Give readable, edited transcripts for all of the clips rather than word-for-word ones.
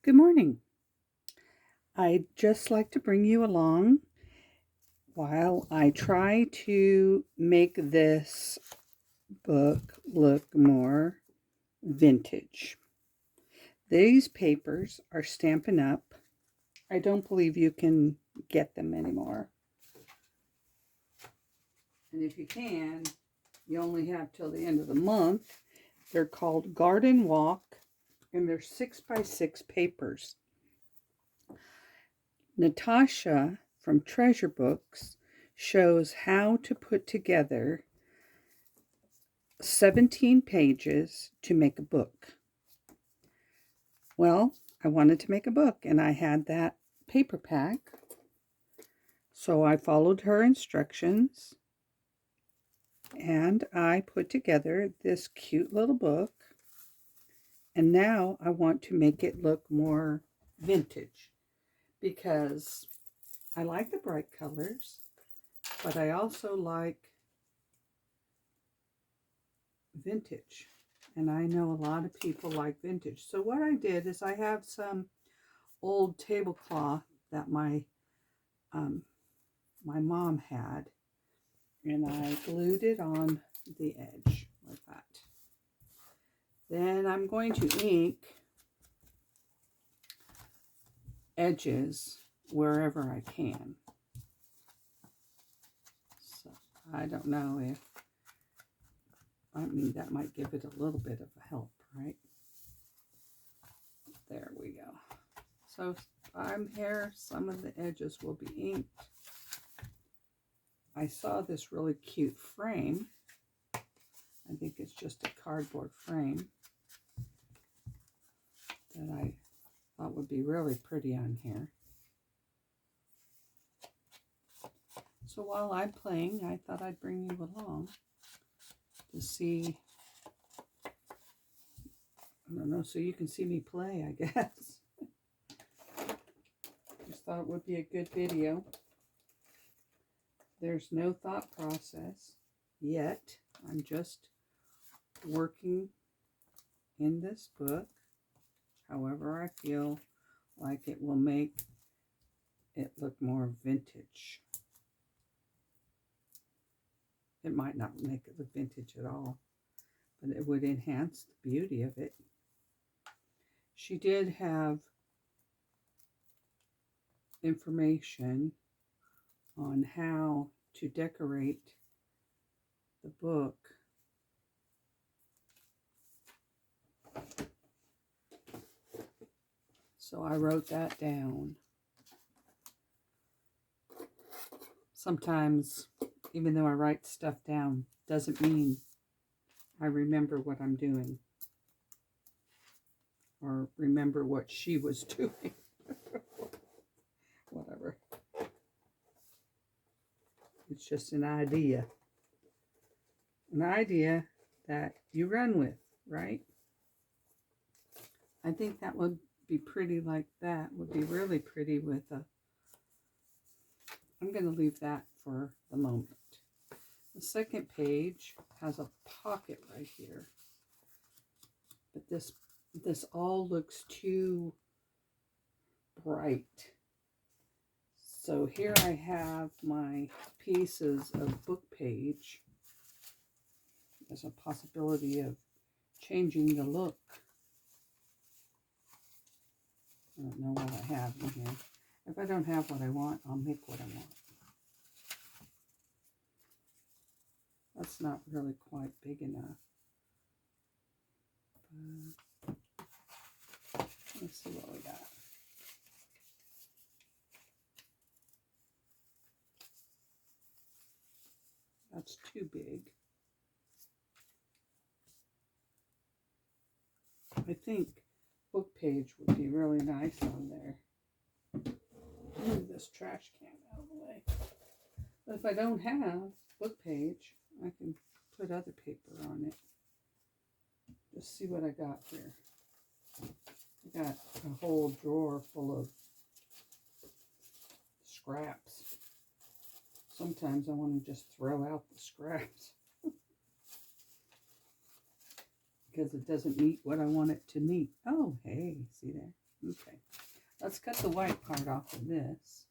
Good morning. I'd just like to bring you along while I try to make this book look more vintage. These papers are Stampin' Up. I don't believe you can get them anymore. And if you can, you only have till the end of the month. They're called Garden Walk, and they're 6x6 papers. Natasha from Treasure Books shows how to put together 17 pages to make a book. Well, I wanted to make a book and I had that paper pack. So I followed her instructions and I put together this cute little book. And now I want to make it look more vintage because I like the bright colors, but I also like vintage. And I know a lot of people like vintage. So what I did is I have some old tablecloth that my mom had, and I glued it on the edge like that. Then I'm going to ink edges wherever I can. So I don't know if, that might give it a little bit of a help, right? There we go. So I'm here, some of the edges will be inked. I saw this really cute frame. I think it's just a cardboard frame that I thought would be really pretty on here. So while I'm playing, I thought I'd bring you along to see, I don't know, so you can see me play, I guess. Just thought it would be a good video. There's no thought process yet. I'm just working in this book however I feel like it will make it look more vintage. It might not make it look vintage at all, but it would enhance the beauty of it. She did have information on how to decorate the book. So I wrote that down. Sometimes, even though I write stuff down, doesn't mean I remember what I'm doing or remember what she was doing. Whatever. It's just an idea. An idea that you run with, right? I think that would be pretty like that. Would be really pretty with a... I'm going to leave that for the moment. The second page has a pocket right here. But this all looks too bright. So here I have my pieces of book page. There's a possibility of changing the look. I don't know what I have in here. If I don't have what I want, I'll make what I want. That's not really quite big enough. Let's see what we got. That's too big. I think book page would be really nice on there. Move this trash can out of the way. But if I don't have book page, I can put other paper on it. Just see what I got here. I got a whole drawer full of scraps. Sometimes I want to just throw out the scraps because it doesn't meet what I want it to meet. Oh, hey, see there? Okay. Let's cut the white part off of this.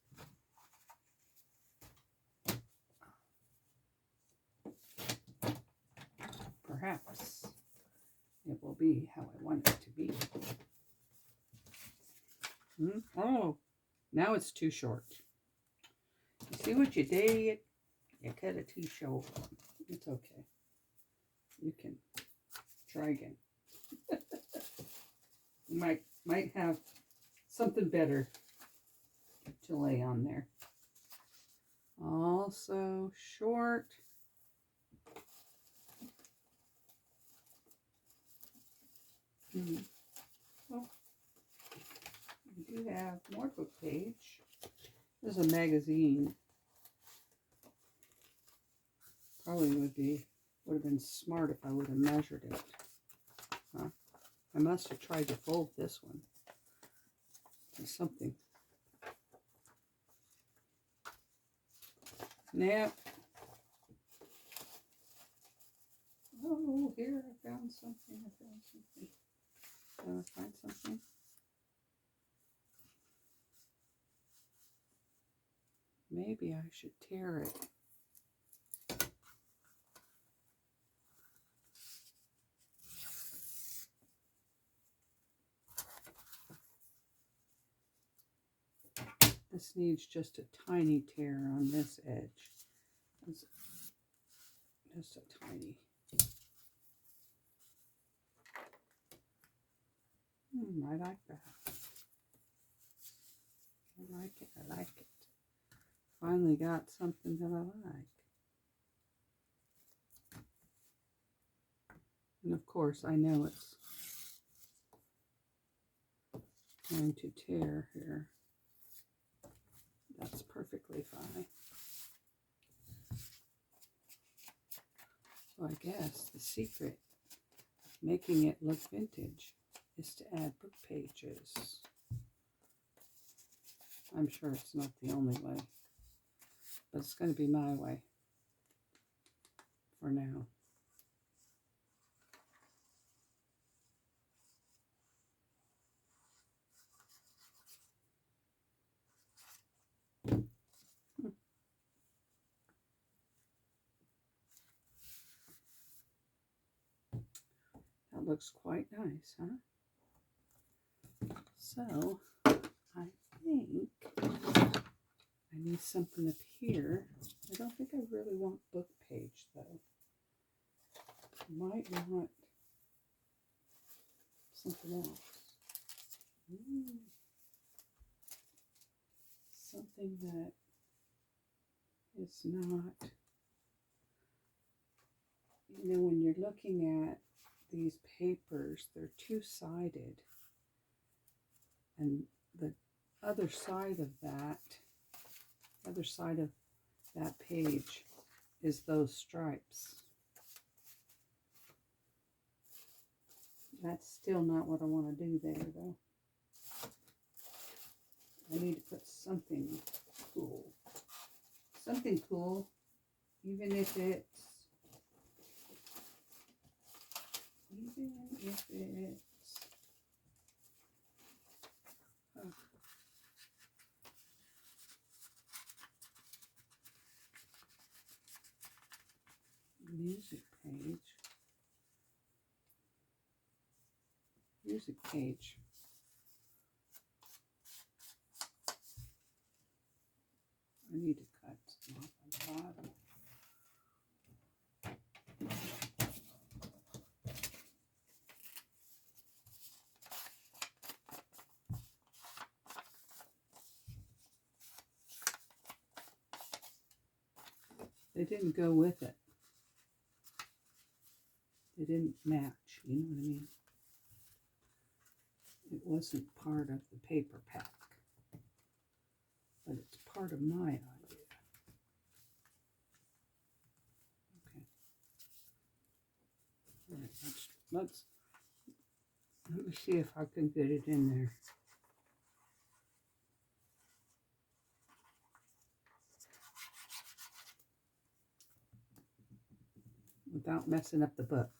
Perhaps it will be how I want it to be. Oh, now it's too short. You see what you did? You cut it too short. It's okay. You can try again. You might have something better to lay on there. Also short. Well, we do have more book page. This is a magazine. Probably would have been smart if I would have measured it. Huh? I must have tried to fold this one. Or something. Now, oh, here I found something. Did I find something? Maybe I should tear it. This needs just a tiny tear on this edge. Just a tiny. I like that. I like it. I like it. Finally got something that I like. And of course, I know it's going to tear here. That's perfectly fine. So I guess the secret of making it look vintage is to add book pages. I'm sure it's not the only way, but it's going to be my way for now. That looks quite nice, huh? So, I think I need something up here. I don't think I really want book page, though. I might want something else. Something that is not, when you're looking at these papers, they're two-sided. And the other side of that page is those stripes. That's still not what I want to do there, though. I need to put something cool. Something cool, even if it's music page. I need to cut off the bottom. They didn't go with it. They didn't match, you know what I mean? It wasn't part of the paper pack, but it's part of my idea. Okay. All right, let me see if I can get it in there. Without messing up the book.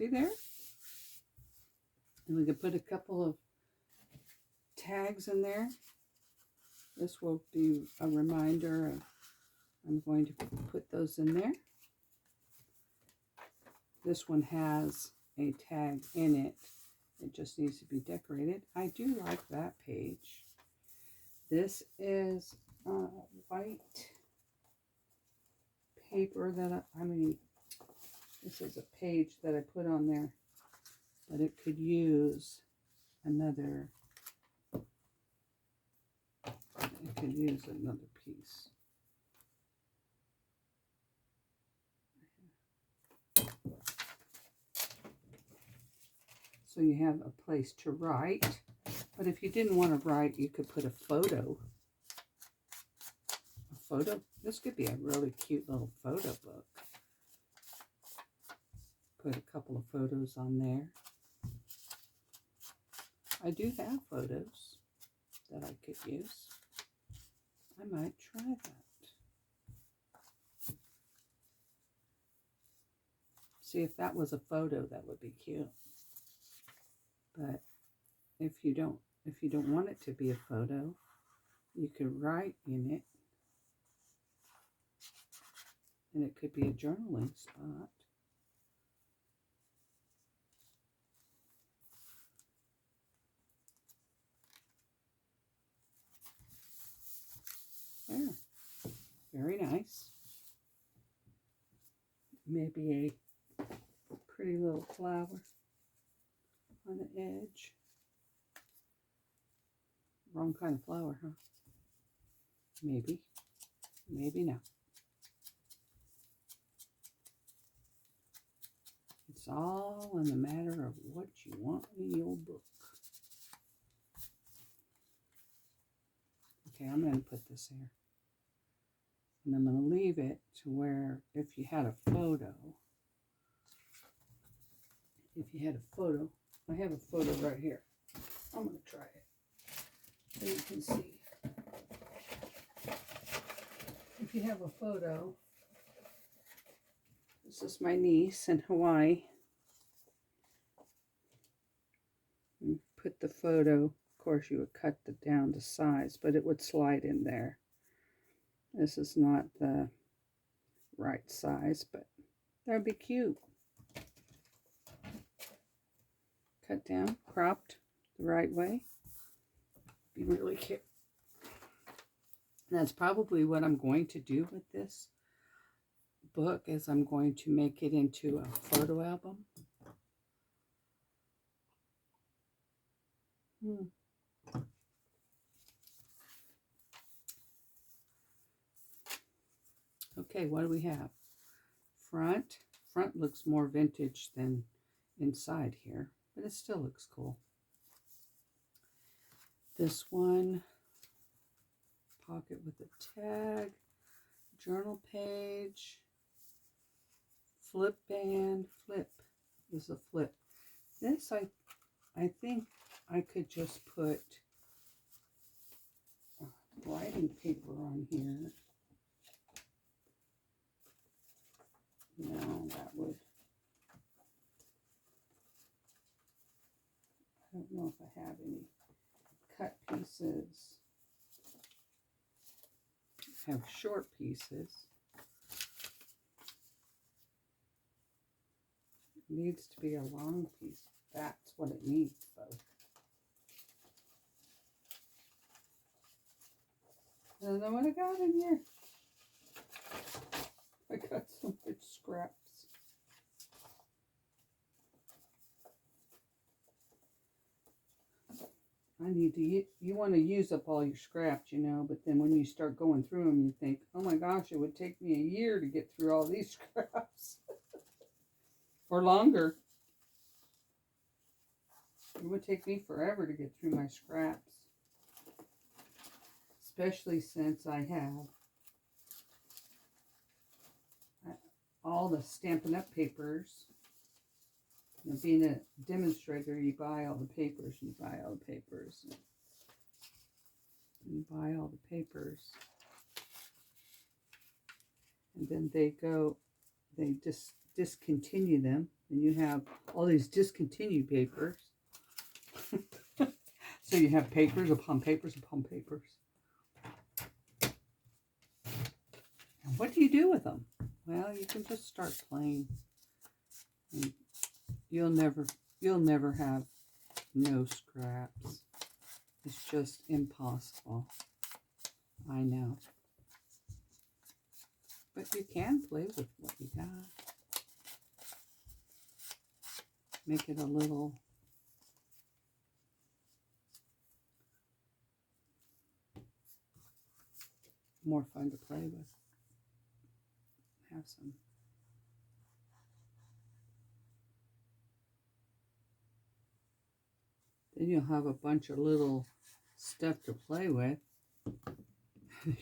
See there? And we can put a couple of tags in there. This will be a reminder of, I'm going to put those in there. This one has a tag in it. It just needs to be decorated. I do like that page. This is white paper that this is a page that I put on there, but it could use another, piece. So you have a place to write, but if you didn't want to write, you could put a photo. This could be a really cute little photo book. Put a couple of photos on there. I do have photos that I could use. I might try that. See if that was a photo, that would be cute. But if you don't want it to be a photo, you could write in it. And it could be a journaling spot. There. Very nice. Maybe a pretty little flower on the edge. Wrong kind of flower, huh? Maybe. Maybe not. It's all in the matter of what you want in your book. Okay, I'm going to put this here. And I'm going to leave it to where if you had a photo, I have a photo right here. I'm going to try it so you can see. If you have a photo, this is my niece in Hawaii. You put the photo, of course you would cut it down to size, but it would slide in there. This is not the right size, but that would be cute. Cut down, cropped the right way. Be really cute. And that's probably what I'm going to do with this book, is I'm going to make it into a photo album. Okay, what do we have? Front looks more vintage than inside here, but it still looks cool. This one, pocket with a tag, journal page, flip band, flip. This is a flip. This I think I could just put writing paper on here. No, that would, I don't know if I have any cut pieces. I have short pieces. It needs to be a long piece. That's what it needs, though. I don't know what I got in here. I got so much scraps. You want to use up all your scraps, you know, but then when you start going through them, you think, oh my gosh, it would take me a year to get through all these scraps. Or longer. It would take me forever to get through my scraps. Especially since I have all the Stampin' Up! Papers. You know, being a demonstrator, you buy all the papers, and you buy all the papers, and you buy all the papers. And then they discontinue them, and you have all these discontinued papers. So you have papers upon papers upon papers. And what do you do with them? Well, you can just start playing. And you'll never have no scraps. It's just impossible. I know. But you can play with what you got. Make it a little more fun to play with. Have some. Then you'll have a bunch of little stuff to play with.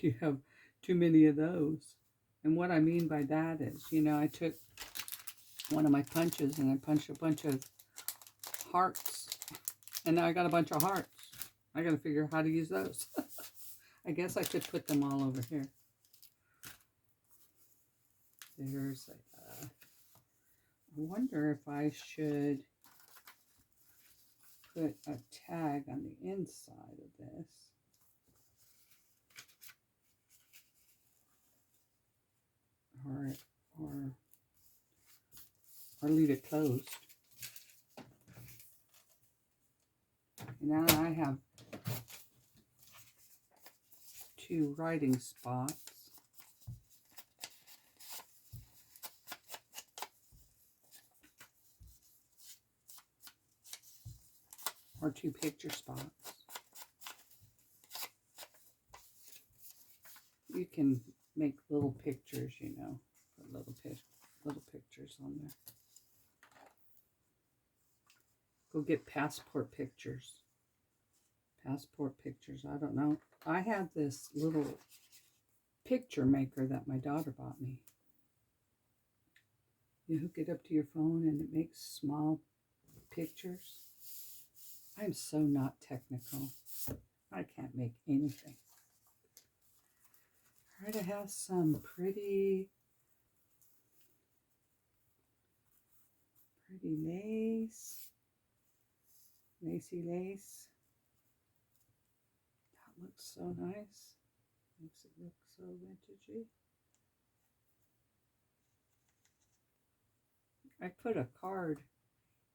You have too many of those. And what I mean by that is, I took one of my punches and I punched a bunch of hearts. And now I got a bunch of hearts. I got to figure out how to use those. I guess I could put them all over here. There's I wonder if I should put a tag on the inside of this. Or leave it closed. Now I have 2 writing spots. Or 2 picture spots. You can make little pictures, put little pictures on there. Go get passport pictures. Passport pictures, I don't know. I have this little picture maker that my daughter bought me. You hook it up to your phone and it makes small pictures. I'm so not technical. I can't make anything. Try to have some pretty lace. Lacy lace. That looks so nice. Makes it look so vintagey. I put a card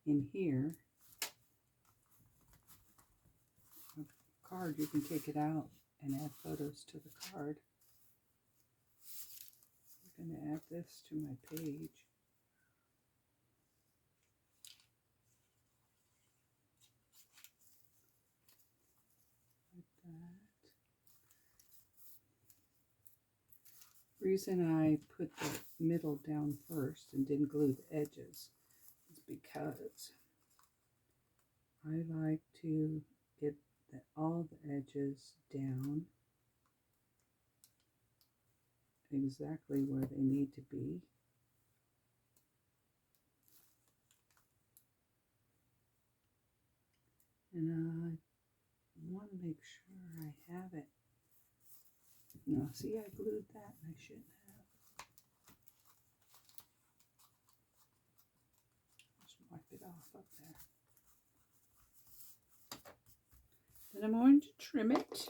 in here. A card, you can take it out and add photos to the card. I'm going to add this to my page. The reason I put the middle down first and didn't glue the edges is because I like to get all the edges down exactly where they need to be. And I want to make sure I have it. No, see, I glued that and I shouldn't have. Just wipe it off up there. Then I'm going to trim it.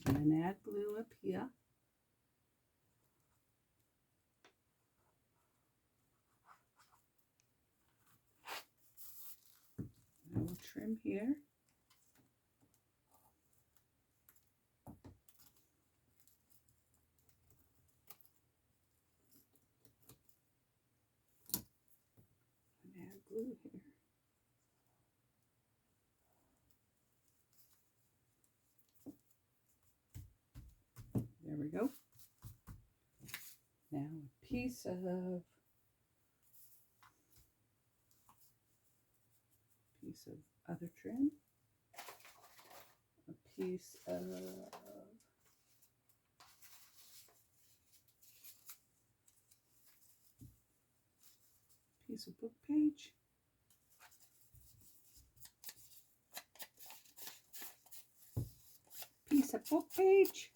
And add glue up here. I will trim here. And add glue here. There we go. Now a piece of other trim, a piece of book page, that book page.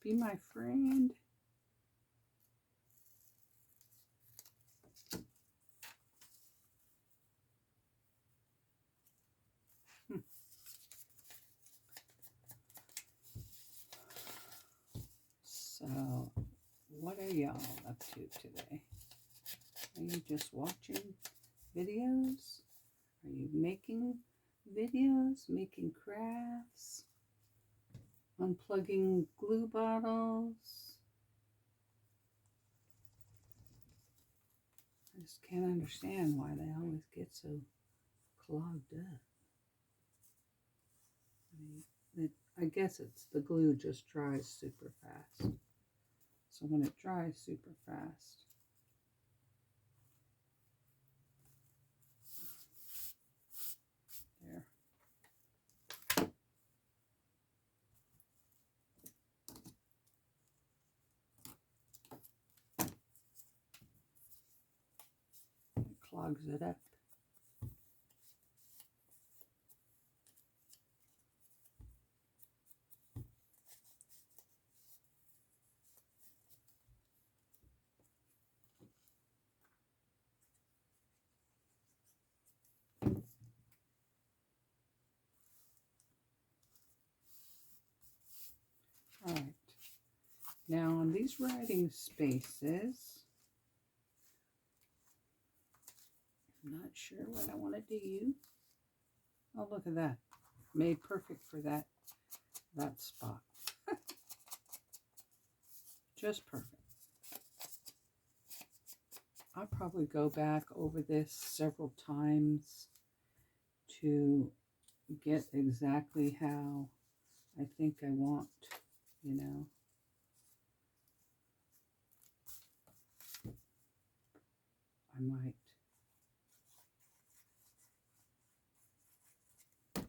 Be my friend. So, what are y'all up to today? Are you just watching videos? Are you making videos, making crafts, unplugging glue bottles? I just can't understand why they always get so clogged up. I guess it's the glue just dries super fast. So when it dries super fast, there. It clogs it up. All right. Now on these writing spaces, I'm not sure what I want to do. Oh, look at that. Made perfect for that spot. Just perfect. I'll probably go back over this several times to get exactly how I think I want, you know. I might.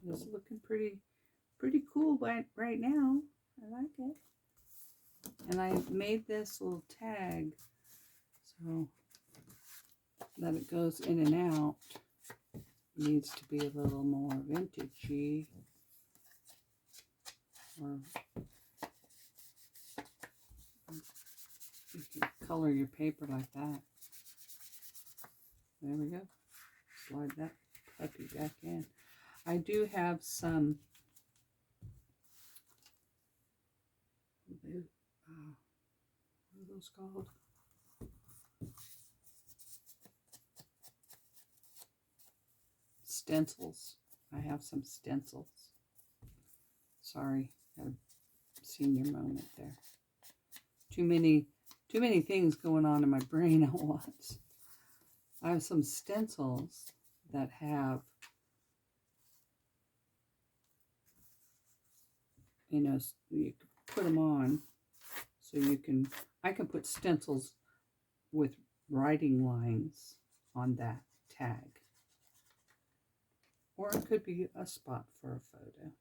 It's looking pretty cool right now. I like it. And I made this little tag so that it goes in and out. Needs to be a little more vintagey. Or you can color your paper like that. There we go. Slide that puppy back in. I do have some what are those called? Stencils. I have some stencils. Sorry, had a senior moment there. Too many things going on in my brain at once. I have some stencils that have, you know, you can put them on so I can put stencils with writing lines on that tag. Or it could be a spot for a photo.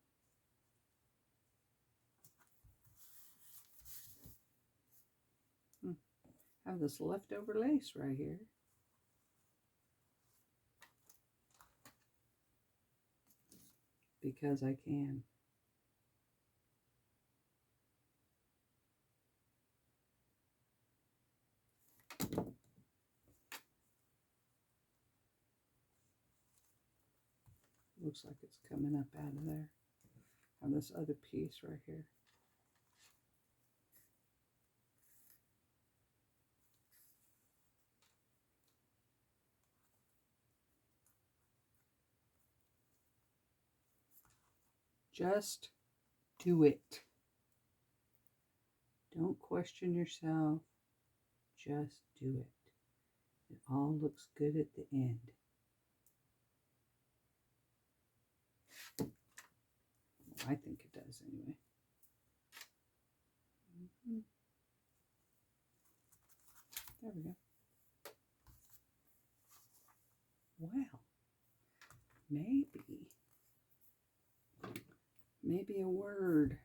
I have this leftover lace right here. Because I can. Looks like it's coming up out of there. I have this other piece right here. Just do it. Don't question yourself. Just do it. It all looks good at the end. Well, I think it does anyway. There we go. Well, maybe a word.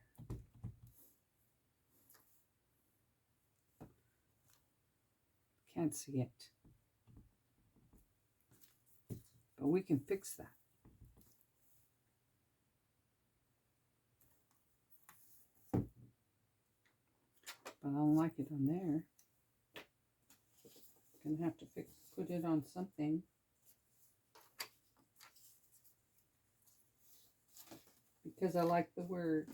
Can't see it. But we can fix that. But I don't like it on there. Gonna have to put it on something. Because I like the word.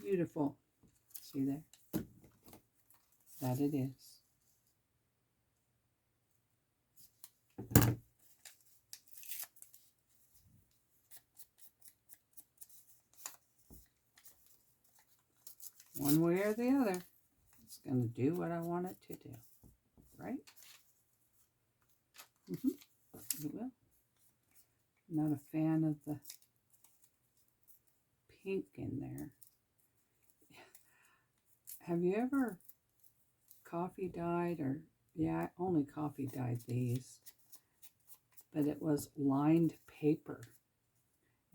Beautiful. See there? That it is. One way or the other, it's going to do what I want it to do. Right? It will. Not a fan of the pink in there. Have you ever coffee dyed, or yeah, I only coffee dyed these, but it was lined paper.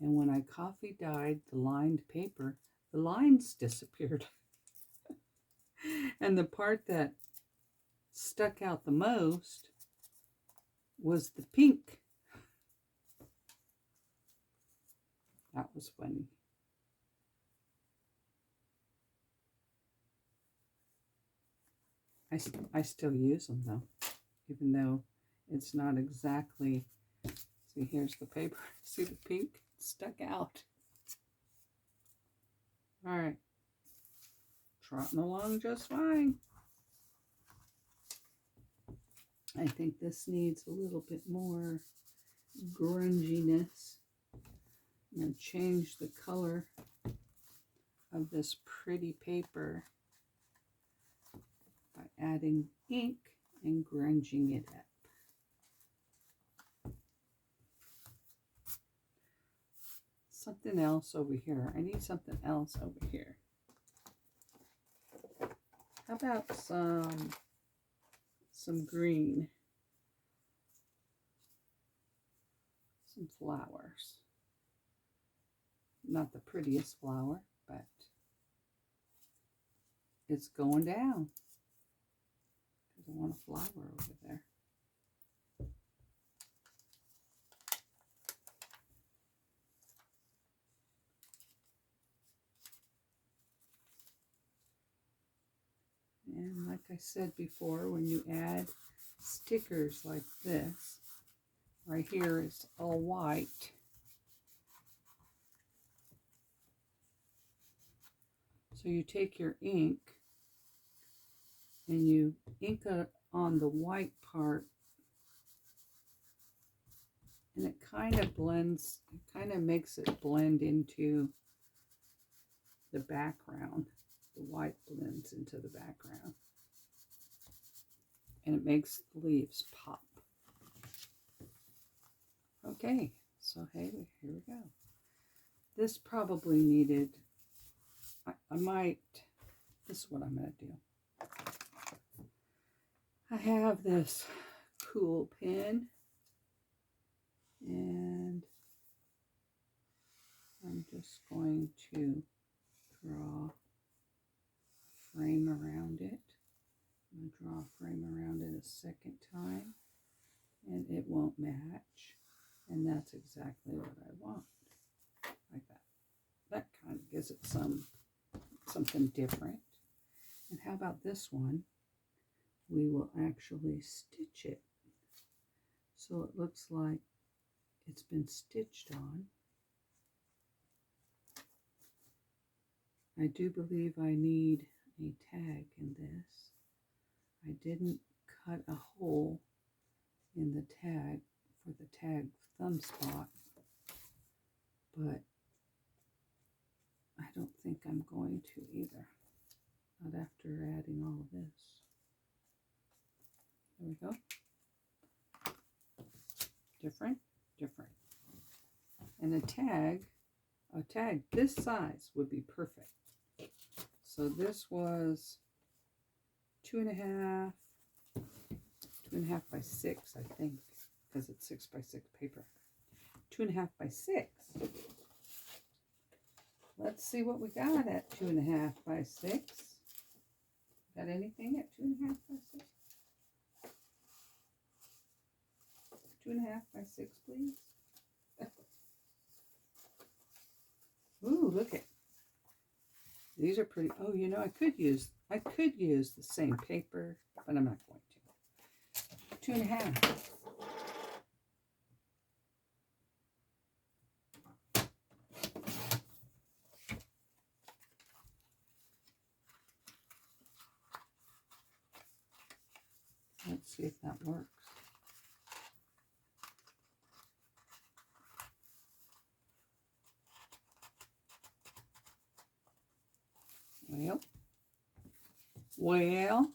And when I coffee dyed the lined paper, the lines disappeared. And the part that stuck out the most was the pink. That was funny. I still use them though, even though it's not exactly, see, here's the paper. See the pink? It stuck out. All right. Trotting along just fine. I think this needs a little bit more grunginess. I'm going to change the color of this pretty paper by adding ink and grunging it up. Something else over here. I need something else over here. How about some green? Some flowers. Not the prettiest flower, but it's going down. Because I want a flower over there. And like I said before, when you add stickers like this, right here is all white. So you take your ink and you ink it on the white part, and it kind of blends, it kind of makes it blend into the background. The white blends into the background. And it makes the leaves pop. Okay, so hey, here we go. This probably needed, I might, this is what I'm going to do. I have this cool pen, and I'm just going to draw a frame around it. I'm going to draw a frame around it a second time, and it won't match. And that's exactly what I want, like that. That kind of gives it something different. And how about this one? We will actually stitch it so it looks like it's been stitched on. I do believe I need a tag in this. I didn't cut a hole in the tag for the tag thumb spot, but I don't think I'm going to either. Not after adding all of this. There we go. Different, different. And a tag this size would be perfect. So this was 2.5 by 6, I think, because it's 6 by 6 paper. 2.5 by 6. Let's see what we got at 2.5 by 6. Got anything at 2.5 by 6? 2.5 by 6, please. Ooh, look at these are pretty. Oh, you know, I could use the same paper, but I'm not going to. 2.5. Let's see if that works. Well,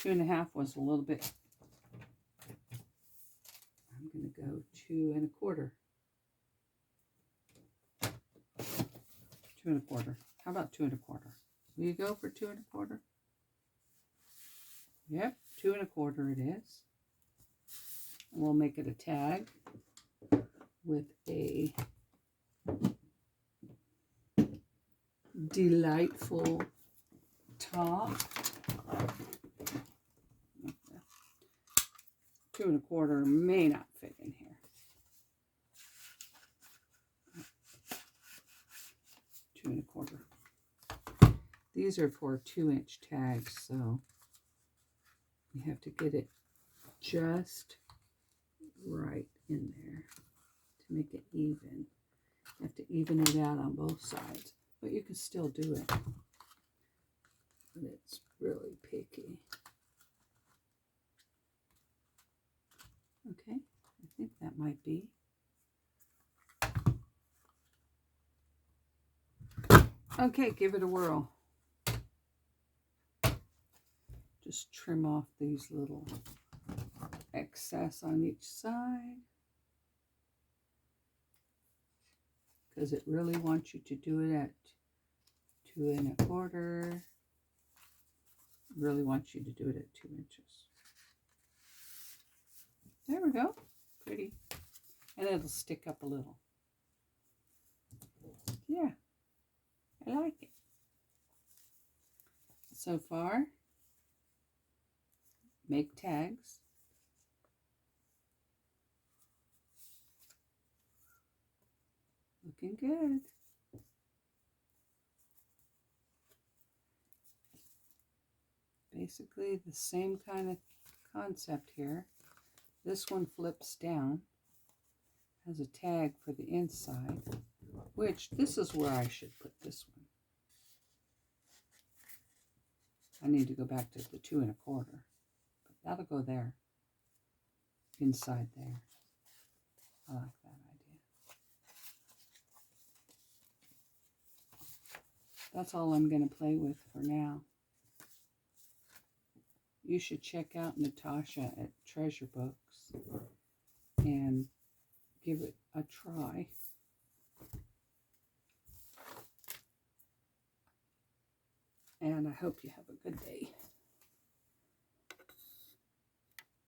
2.5 was a little bit. I'm going to go 2.25. 2.25. How about 2.25? Will you go for 2.25? Yep, 2.25 it is. And we'll make it a tag with a delightful top. 2.25 may not fit in here. 2.25. These are for 2-inch tags, so you have to get it just right in there to make it even. You have to even it out on both sides, but you can still do it. But it's really picky. Okay, I think that might be. Okay, give it a whirl. Just trim off these little excess on each side, because it really wants you to do it at 2.25. Really wants you to do it at 2 inches. There we go. Pretty. And it'll stick up a little. Yeah, I like it. So far, make tags. Looking good. Basically the same kind of concept here. This one flips down, has a tag for the inside, which this is where I should put this one. I need to go back to the 2.25, but that'll go there, inside there. I like that idea. That's all I'm going to play with for now. You should check out Natasha at Treasure Books and give it a try. And I hope you have a good day.